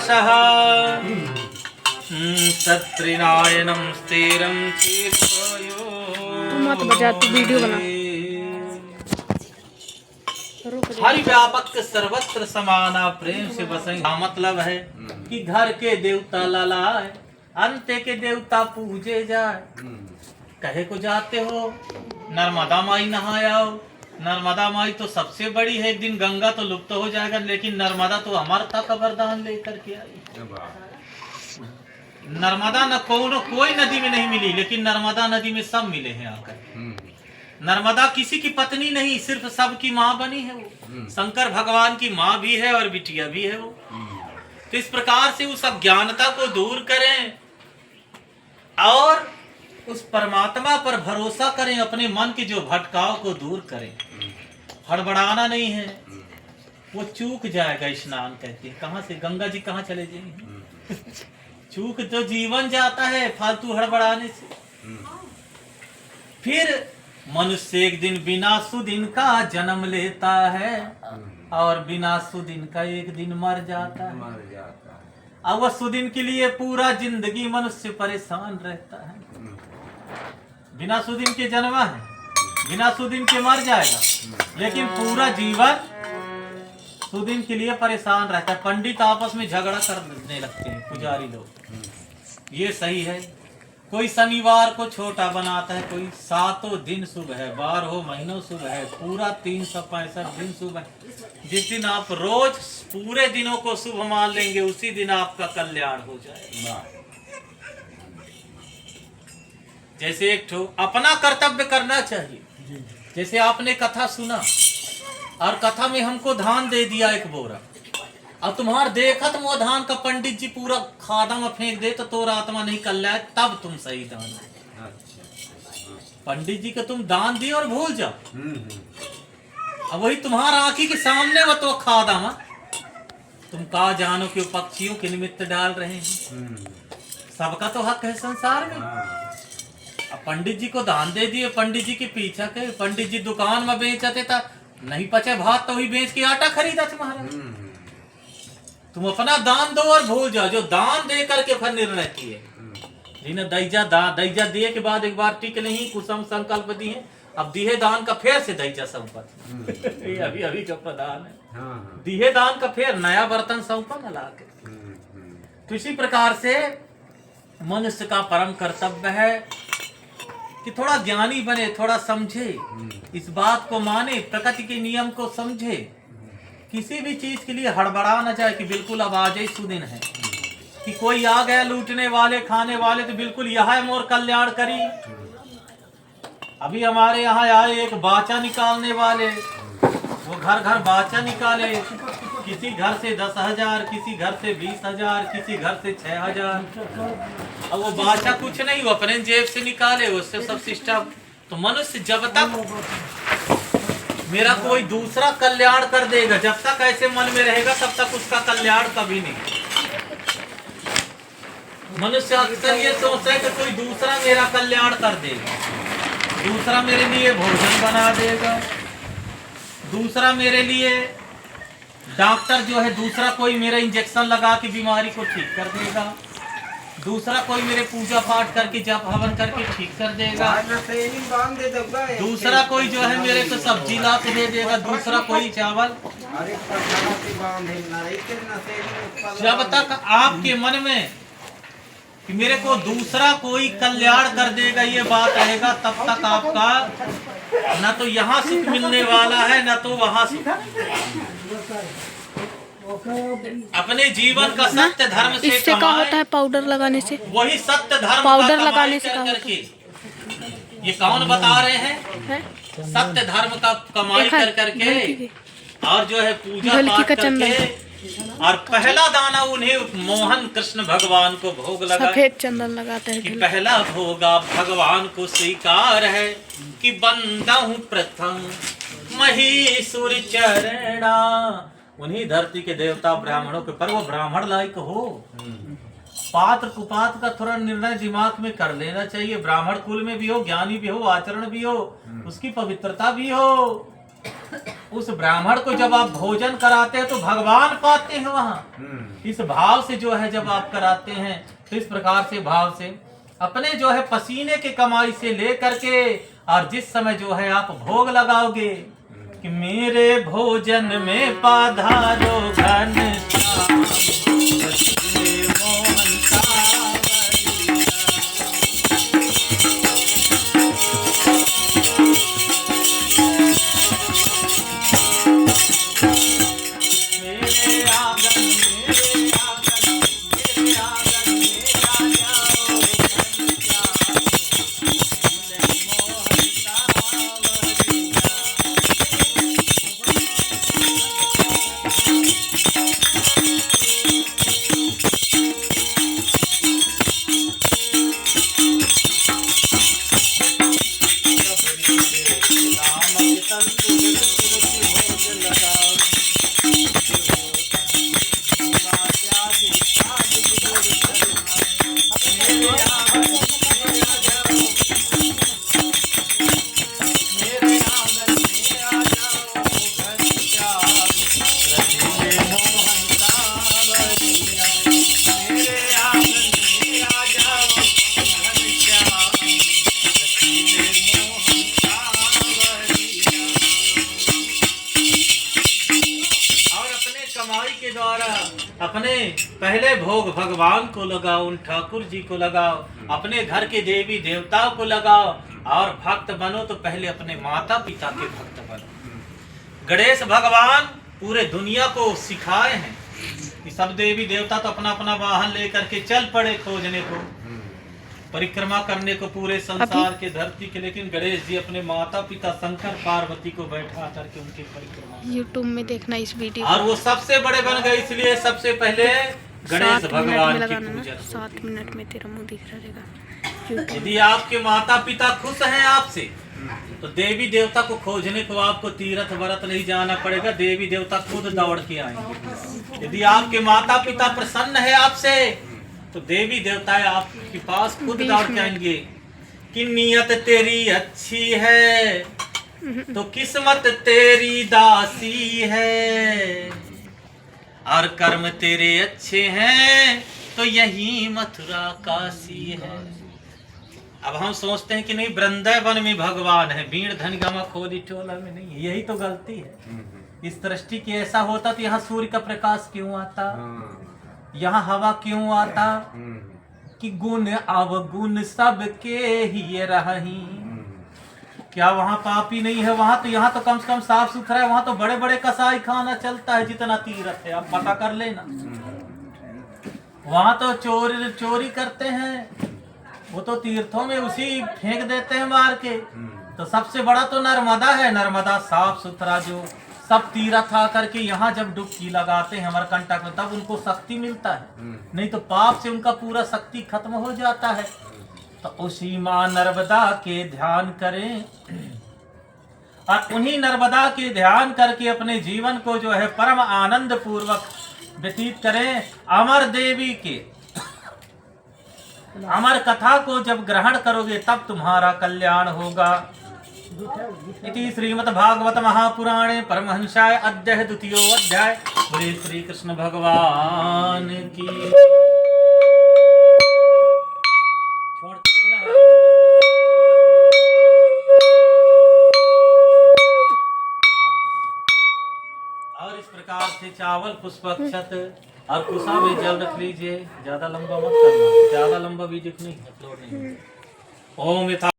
वासः सत्रिनायनम स्थिरम चिरयो। तू मत बजा, तू वीडियो बना। हरि व्यापक सर्वत्र समाना प्रेम से बसई। मतलब है कि घर के देवता ललाए, अंते के देवता पूजे जाए। कहे को जाते हो नर्मदा माई नहायाओ। नर्मदा माई तो सबसे बड़ी है, एक दिन गंगा तो लुप्त हो जाएगा, लेकिन नर्मदा तो हमारा था खबरदान लेकर के आई। नर्मदा न कोई नदी में नहीं मिली, लेकिन नर्मदा नदी में सब मिले हैं आकर। नर्मदा किसी की पत्नी नहीं, सिर्फ सबकी माँ बनी है वो। शंकर भगवान की माँ भी है और बिटिया भी है वो। तो इस प्रकार से उस अज्ञानता को दूर करें और उस परमात्मा पर भरोसा करें, अपने मन के जो भटकाव को दूर करें। हड़बड़ाना नहीं है, वो चूक जाएगा स्नान कहते हैं। कहाँ से गंगा जी कहाँ चले जाएंगे? चूक तो जीवन जाता है फालतू हड़बड़ाने से। फिर मनुष्य एक दिन बिना सुदिन का जन्म लेता है और बिना सुदिन का एक दिन मर जाता है। अब वह सुदिन के लिए पूरा जिंदगी मनुष्य परेशान रहता है। बिना सुदिन के जन्मा है, बिना सुदिन के मर जाएगा, लेकिन पूरा जीवन सुदिन के लिए परेशान रहता है। पंडित आपस में झगड़ा करने लगते हैं, पुजारी लोग। ये सही है। कोई शनिवार को छोटा बनाता है, कोई 7 दिन शुभ है, 12 महीनों शुभ है, पूरा 365 दिन शुभ है। जिस दिन आप रोज पूरे दिनों को शुभ मान लेंगे, उसी दिन आपका कल्याण हो जाएगा। जैसे एक ठो अपना कर्तव्य करना चाहिए। जैसे आपने कथा सुना और कथा में हमको धान दे दिया 1 बोरा, और तुम्हार देखत वो धान का पंडित जी पूरा खादा में फेंक दे तो तोरा आत्मा नहीं कल्याण, तब तुम सही दान। पंडित जी को तुम दान दिए और भूल जाओ, अब वही तुम्हारा आंखी के सामने वो तो खादा में तुम का जानो कि पक्षियों के निमित्त डाल रहे हैं। सबका तो हक है संसार में। अब पंडित जी को दान दे दिए, पंडित जी के पीछा के पंडित जी दुकान में बेचते था, नहीं पचे भात तो वही बेच के आटा खरीदा तुम्हारा। तुम अपना दान दो और भूल जाओ। जो दान दे करके फिर निर्णय किए, जिन्हें दैजा दिए के बाद एक बार टिक नहीं, कुसम संकल्प दिए, अब दिए दान का फेर से दैजा संपत्ति। अभी का प्रदान है, दिए दान का फेर नया बर्तन सौंपा ला के। तो इसी प्रकार से मनुष्य का परम कर्तव्य है कि थोड़ा ज्ञानी बने, थोड़ा समझे, इस बात को माने, प्रकृति के नियम को समझे, किसी भी चीज के लिए हड़बड़ा न जाए कि बिल्कुल अब आज ही सुदिन है, कि कोई आ गया लूटने वाले खाने वाले तो बिल्कुल यह है मोर कल्याण करी। अभी हमारे यहाँ आए एक बाचा निकालने वाले, वो घर घर बाचा निकाले, किसी घर से 10,000, किसी घर से 20,000, किसी घर से 6,000। अब वो बाचा कुछ नहीं, वो अपने जेब से निकाले, उससे सब सिस्टम। तो मनुष्य जब तक मेरा कोई दूसरा कल्याण कर देगा, जब तक ऐसे मन में रहेगा तब तक उसका कल्याण कभी नहीं। मनुष्य अक्सर ये सोचता है कि कोई दूसरा मेरा कल्याण कर देगा, दूसरा मेरे लिए भोजन बना देगा, दूसरा मेरे लिए डॉक्टर जो है, दूसरा कोई मेरा इंजेक्शन लगा के बीमारी को ठीक कर देगा, दूसरा कोई मेरे पूजा पाठ करके जप हवन करके ठीक कर देगा, दूसरा कोई जो है मेरे को सब्जी ला के दे देगा, दूसरा कोई चावल। जब तक आपके मन में कि मेरे को दूसरा कोई कल्याण कर देगा ये बात रहेगा, तब तक आपका न तो यहाँ सुख मिलने वाला है न तो वहाँ सुख। अपने जीवन का सत्य धर्म से इससे क्या होता है? पाउडर लगाने से, वही सत्य धर्म पाउडर लगाने से क्या होता है? ये कौन बता रहे हैं? सत्य धर्म का कमाई कर करके और जो है पूजा पाठ करके, और पहला दाना उन्हें मोहन कृष्ण भगवान को भोग लगा, सफेद चंदन लगाता है कि पहला भोगा भगवान को स्वीकार है कि बंदा हूँ प्रथम महीसुर चरणा। उन्हीं धरती के देवता ब्राह्मणों के, पर वो ब्राह्मण लायक हो। पात्र कुपात्र का थोड़ा निर्णय दिमाग में कर लेना चाहिए। ब्राह्मण कुल में भी हो, ज्ञानी भी हो, आचरण भी हो, उसकी पवित्रता भी हो, उस ब्राह्मण को जब आप भोजन कराते हैं तो भगवान पाते हैं वहाँ। इस भाव से जो है जब आप कराते हैं तो इस प्रकार से भाव से अपने जो है पसीने के कमाई से ले करके और जिस समय जो है आप भोग लगाओगे कि मेरे भोजन में पाधारो घन अपने पहले भोग भगवान को लगाओ, उन ठाकुर जी को लगाओ, अपने घर के देवी देवताओं को लगाओ और भक्त बनो तो पहले अपने माता पिता के भक्त बनो। गणेश भगवान पूरे दुनिया को सिखाए हैं कि सब देवी देवता तो अपना अपना वाहन लेकर के चल पड़े खोजने को, परिक्रमा करने को पूरे संसार के धरती के, लेकिन गणेश जी अपने माता पिता शंकर पार्वती को बैठा करके उनके परिक्रमा यूट्यूब में देखना इस वीडियो और वो सबसे बड़े बन गए, इसलिए सबसे पहले गणेश भगवान की पूजा। 7 मिनट में तेरा मुंह दिख रहेगा। यदि आपके माता पिता खुश हैं आपसे तो देवी देवता को खोजने को आपको तीर्थ व्रत नहीं जाना पड़ेगा, देवी देवता खुद दौड़ के आएंगे। यदि आपके माता पिता प्रसन्न है आपसे तो देवी देवता आपके पास खुद दौड़ के आएंगे कि नियत तेरी अच्छी है तो किस्मत तेरी दासी है, और कर्म तेरे अच्छे हैं तो यही मथुरा काशी है। अब हम सोचते हैं कि नहीं वृंदावन में भगवान है, बीण धन गमा खोली टोला में नहीं, यही तो गलती है। इस दृष्टि की ऐसा होता तो यहाँ सूर्य का प्रकाश क्यों आता, यहाँ हवा क्यों आता, कि गुण अवगुण सबके ही रही। क्या वहाँ पापी नहीं है? वहाँ तो, यहाँ तो कम से कम साफ सुथरा है। वहाँ तो बड़े बड़े कसाई खाना चलता है जितना तीर्थ है, आप पता कर लेना। वहाँ तो चोरी करते हैं, वो तो तीर्थों में उसी फेंक देते हैं मार के। तो सबसे बड़ा तो नर्मदा है, नर्मदा साफ सुथरा जो सब तीर्थ आकर के यहाँ जब डुबकी लगाते हैं अमरकंटक में तब उनको शक्ति मिलता है, नहीं तो पाप से उनका पूरा शक्ति खत्म हो जाता है। तो उसी माँ नर्मदा के ध्यान करें और उन्हीं नर्मदा के ध्यान करके अपने जीवन को जो है परम आनंद पूर्वक व्यतीत करें। अमर देवी के अमर कथा को जब ग्रहण करोगे तब तुम्हारा कल्याण होगा। इति श्रीमद् भागवत महापुराणे परमहंसाय अद्य द्वितीयो अध्याय। बोले श्री कृष्ण भगवान की। और इस प्रकार से चावल पुष्प अक्षत और कुशा में जल रख लीजिए। ज्यादा लंबा मत करना, ज्यादा लंबा वीडियो नहीं अपलोड नहीं। ओम